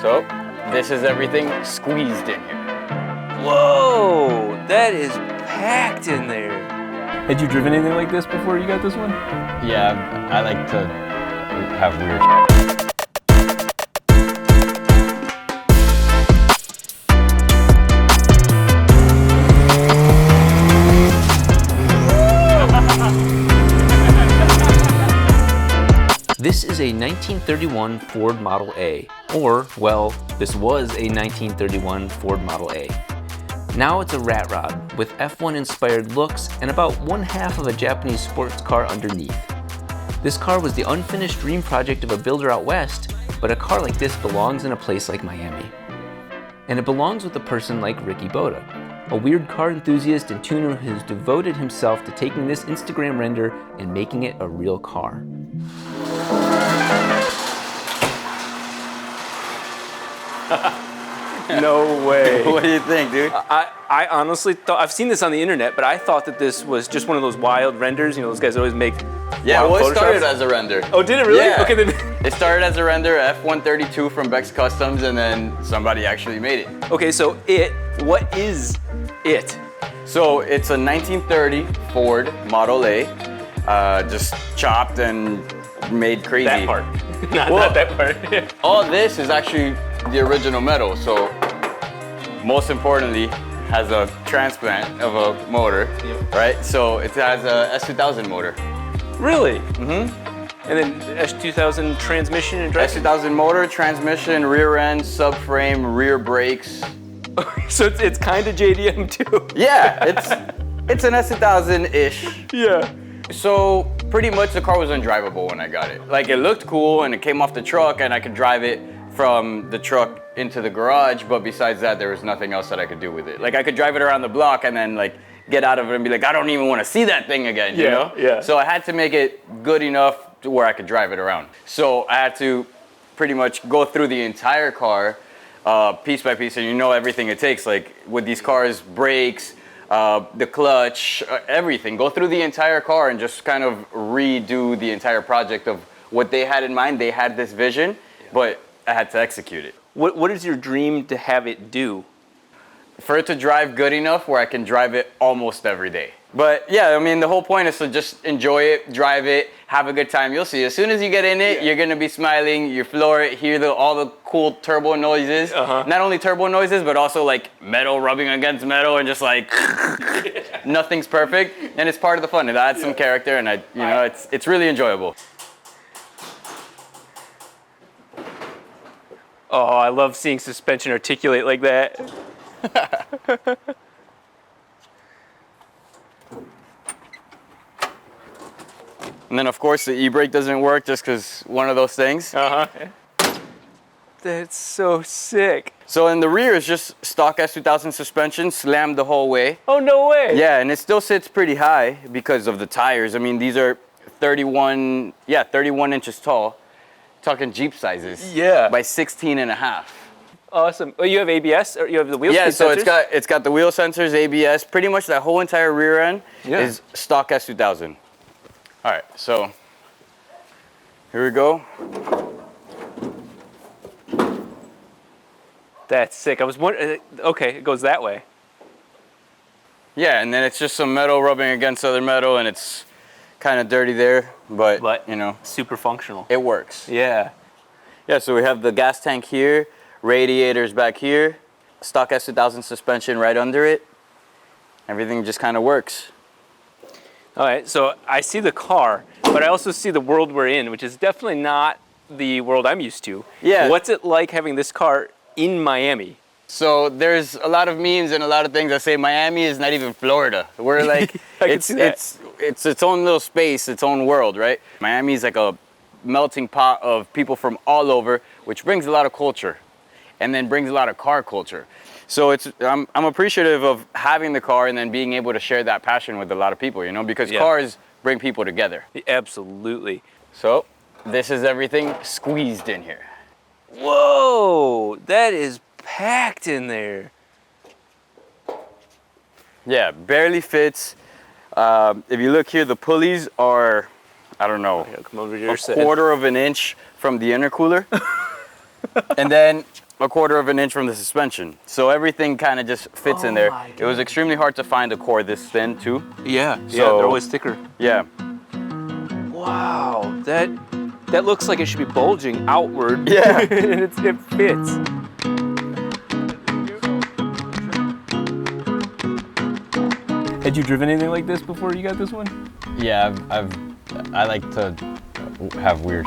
So, this is everything squeezed in here. Whoa, that is packed in there. Had you driven anything like this before you got this one? Yeah, I like to have weird This is a 1931 Ford Model A, or, well, this was a 1931 Ford Model A. Now it's a rat rod with F1 inspired looks and about 1/2 of a Japanese sports car underneath. This car was the unfinished dream project of a builder out west, but a car like this belongs in a place like Miami. And it belongs with a person like Ricky Boda, a weird car enthusiast and tuner who's devoted himself to taking this Instagram render and making it a real car. No way. What do you think, dude? I honestly thought, I've seen this on the internet, but I thought that this was just one of those wild renders. You know, those guys always make Yeah, wild well, it started Photoshops. as a render. Oh, did it really? Yeah. Okay, then. It started as a render, F132 from Beck's Customs, and then somebody actually made it. Okay, so what is it? So it's a 1930 Ford Model A, just chopped and made crazy. That part. Not that part. All this is actually the original metal, so most importantly, has a transplant of a motor, right? So it has a S2000 motor. Really? Mm-hmm. And then S2000 transmission and drive? S2000 motor, transmission, rear end, subframe, rear brakes. So it's kind of JDM too. Yeah, it's an S2000-ish. Yeah. So pretty much the car was undrivable when I got it. Like, it looked cool and it came off the truck and I could drive it from the truck into the garage, but besides that, there was nothing else that I could do with it. Like, I could drive it around the block and then like get out of it and be like, I don't even want to see that thing again, you know? Yeah. So I had to make it good enough to where I could drive it around. So I had to pretty much go through the entire car, piece by piece, and you know everything it takes. Like with these cars, brakes, the clutch, everything. Go through the entire car and just kind of redo the entire project of what they had in mind. They had this vision, but I had to execute it. What is your dream to have it do? For it to drive good enough where I can drive it almost every day. But yeah, I mean, the whole point is to just enjoy it, drive it, have a good time. You'll see, as soon as you get in it, you're gonna be smiling, you floor it, hear all the cool turbo noises. Not only turbo noises, but also like metal rubbing against metal and just like, nothing's perfect. And it's part of the fun. It adds some character and it's really enjoyable. Oh, I love seeing suspension articulate like that. And then of course the e-brake doesn't work just because one of those things. That's so sick. So in the rear is just stock S2000 suspension, slammed the whole way. Oh, no way. Yeah, and it still sits pretty high because of the tires. I mean, these are 31 inches tall, talking Jeep sizes. Yeah. By 16.5. Awesome. Oh, you have ABS, or you have the wheel Yeah, speed so sensors? it's got the wheel sensors, ABS, pretty much that whole entire rear end is stock S2000. All right, so here we go. That's sick. I was wondering, okay, it goes that way. Yeah, and then it's just some metal rubbing against other metal, and it's kind of dirty there, but you know, super functional. it works. Yeah. Yeah, so we have the gas tank here, radiators back here, stock S2000 suspension right under it. Everything just kind of works. All right, so I see the car, but I also see the world we're in, which is definitely not the world I'm used to. Yeah. What's it like having this car in Miami? So there's a lot of memes and a lot of things that say Miami is not even Florida. We're like, it's its own little space, its own world, right? Miami is like a melting pot of people from all over, which brings a lot of culture, and then brings a lot of car culture. So I'm appreciative of having the car and then being able to share that passion with a lot of people, you know, because cars bring people together. Absolutely. So this is everything squeezed in here. Whoa, that is packed in there. Yeah, barely fits. If you look here, the pulleys are, I don't know, Come over here, a quarter of an inch from the intercooler. And then 1/4 of an inch from the suspension. So everything kind of just fits in there. my It was extremely hard to find a core this thin too. Yeah, So- they're always thicker. Yeah. Wow, that looks like it should be bulging outward. Yeah. And it fits. Had you driven anything like this before you got this one? Yeah, I like to have weird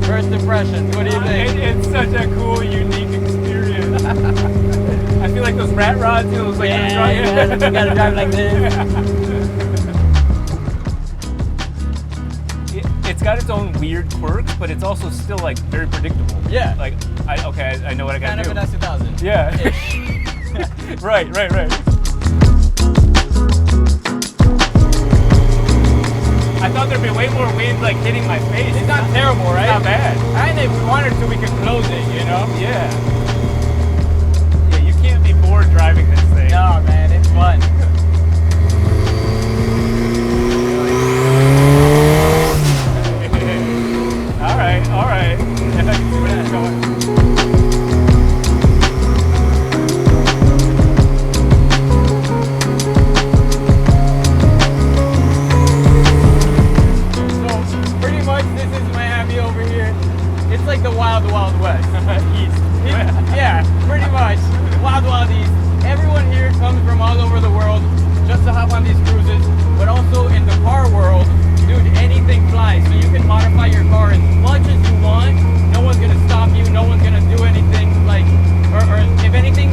First impressions, what do you think? It's such a cool, unique experience. I feel like those rat rods, you gotta drive like this. It's got its own weird quirks, but it's also still like very predictable. Yeah. Like, I know what I gotta Kind of do. an S2000. Yeah. Right. I thought there'd be way more wind like hitting my face. It's not terrible, right? Not bad. And if we wanted to, we could close it, you know? Yeah. Yeah, you can't be bored driving this thing. No, man, it's fun. All right. I can see where that's going. So pretty much this is Miami over here. It's like the wild, wild west. East. Yeah, pretty much. Wild, wild east. Everyone here comes from all over the world just to hop on these cruises. But also in the car world, dude, anything flies. So you can modify your car as much as you want. No one's gonna stop you. No one's gonna do anything like, or if anything,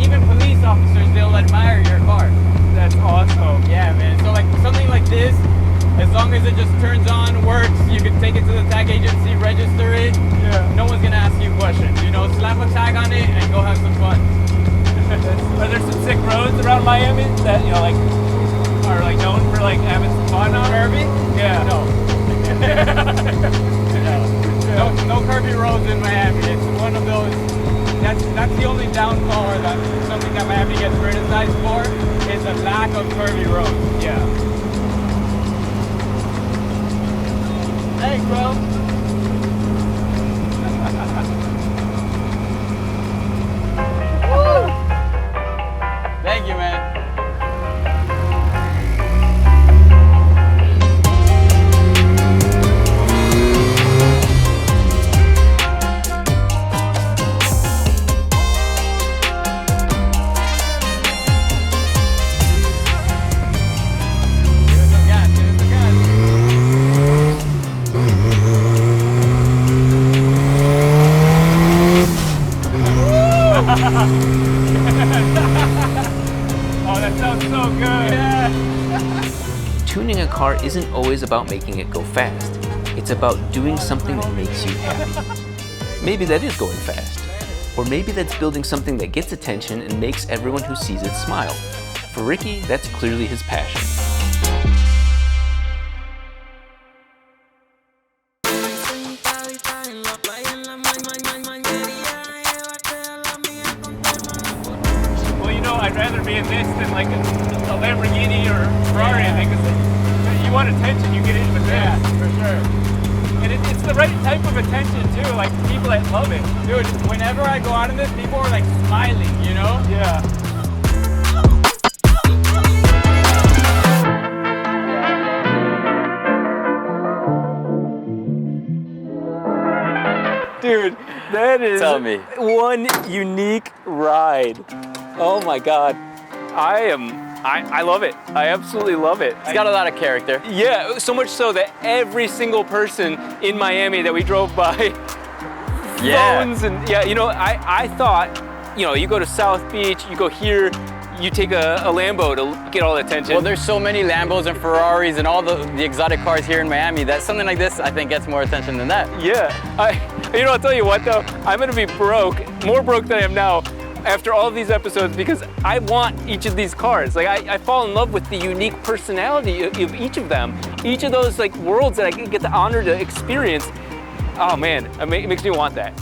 even police officers, they'll admire your car. That's awesome. Yeah, man. So like something like this, as long as it just turns on, works, you can take it to the tag agency, register it. Yeah. No one's gonna ask you questions. You know, slap a tag on it and go have some fun. Are there some sick roads around Miami that like are like known for like having some fun on? Curvy? Yeah. No. No curvy roads in Miami. It's one of those. That's the only downfall, or that something that Miami gets criticized for, is a lack of curvy roads. Yeah. Thanks, bro. Woo! Thank you, man. Give it some gas, give it some gas. Oh, that sounds so good. Yeah. Tuning a car isn't always about making it go fast. It's about doing something that makes you happy. Maybe that is going fast. Or maybe that's building something that gets attention and makes everyone who sees it smile. For Ricky, that's clearly his passion. Well, you know, I'd rather be in this than like a Lamborghini or Ferrari, I think. 'Cause you want attention, you get in with Yeah, this. for sure. And it's the right type of attention too, like people that love it. Dude, whenever I go out in this, people are like smiling, you know? Yeah. Dude, that is Tell me. one unique ride. Oh my God. I love it. I absolutely love it. It's got a lot of character. Yeah, so much so that every single person in Miami that we drove by phones and yeah, you know, I thought, you know, you go to South Beach, you go here, you take a Lambo to get all the attention. Well, there's so many Lambos and Ferraris and all the exotic cars here in Miami that something like this, I think, gets more attention than that. Yeah, you know, I'll tell you what though, I'm gonna be broke, more broke than I am now, after all of these episodes, because I want each of these cars. Like I fall in love with the unique personality of each of them. Each of those like worlds that I get the honor to experience. Oh man, it makes me want that.